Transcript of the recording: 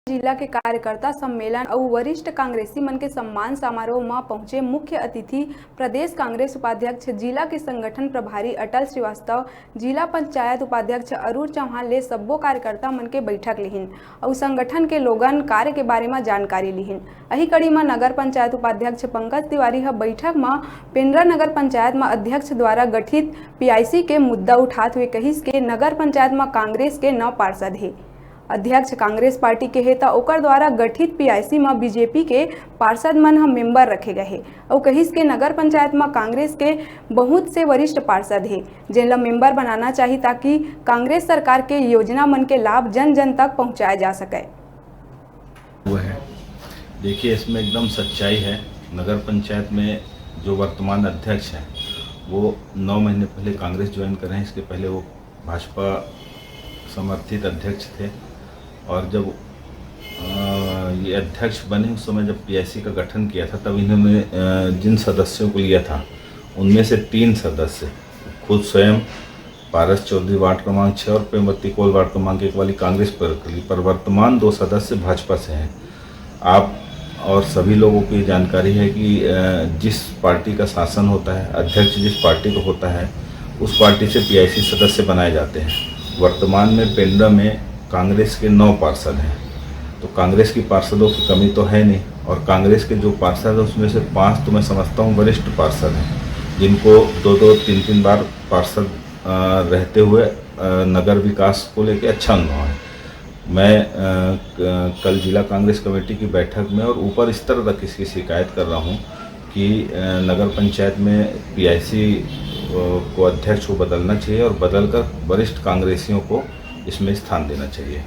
जिला के कार्यकर्ता सम्मेलन और वरिष्ठ कांग्रेसी मन के सम्मान समारोह में पहुंचे मुख्य अतिथि प्रदेश कांग्रेस उपाध्यक्ष, जिला के संगठन प्रभारी अटल श्रीवास्तव, जिला पंचायत उपाध्यक्ष अरुण चौहान ले सब्बो कार्यकर्ता मन के बैठक लिहिन और संगठन के लोगन कार्य के बारे में जानकारी लिहिन। अही कड़ी में नगर पंचायत उपाध्यक्ष पंकज तिवारी बैठक में पेंड्रा नगर पंचायत में अध्यक्ष द्वारा गठित पीआईसी के मुद्दा उठात हुए कहिस के नगर पंचायत में कांग्रेस के 9 पार्षद है। अध्यक्ष कांग्रेस पार्टी के है तो ओकर द्वारा गठित पीआईसी में बीजेपी के पार्षद मन हम मेंबर रखे गए और कहिस के नगर पंचायत में कांग्रेस के बहुत से वरिष्ठ पार्षद है जिन ला मेंबर बनाना चाहिए ताकि कांग्रेस सरकार के योजना मन के लाभ जन जन तक पहुंचाया जा सके। वो है, देखिए इसमें एकदम सच्चाई है। नगर पंचायत में जो वर्तमान अध्यक्ष हैं वो 9 महीने पहले कांग्रेस ज्वाइन कर रहे हैं। इसके पहले वो भाजपा समर्थित अध्यक्ष थे और जब ये अध्यक्ष बने उस समय जब पीआईसी का गठन किया था तब इन्होंने जिन सदस्यों को लिया था उनमें से 3 सदस्य खुद स्वयं पारस चौधरी वार्ड क्रमांक 6 और प्रेमवती कोल वार्ड क्रमांक 1 वाली कांग्रेस पर वर्तमान 2 सदस्य भाजपा से हैं। आप और सभी लोगों की जानकारी है कि जिस पार्टी का शासन होता है, अध्यक्ष जिस पार्टी का होता है उस पार्टी से पीआईसी सदस्य बनाए जाते हैं। वर्तमान में पेंड्रा में कांग्रेस के 9 पार्षद हैं, तो कांग्रेस की पार्षदों की कमी तो है नहीं और कांग्रेस के जो पार्षद हैं उसमें से 5 तो मैं समझता हूँ वरिष्ठ पार्षद हैं जिनको 2-2, 3-3 बार पार्षद रहते हुए नगर विकास को लेकर अच्छा अनुभव है। मैं कल जिला कांग्रेस कमेटी की बैठक में और ऊपर स्तर तक इसकी शिकायत कर रहा हूँ कि नगर पंचायत में पीआईसी को अध्यक्ष को बदलना चाहिए और बदलकर वरिष्ठ कांग्रेसियों को इसमें स्थान देना चाहिए।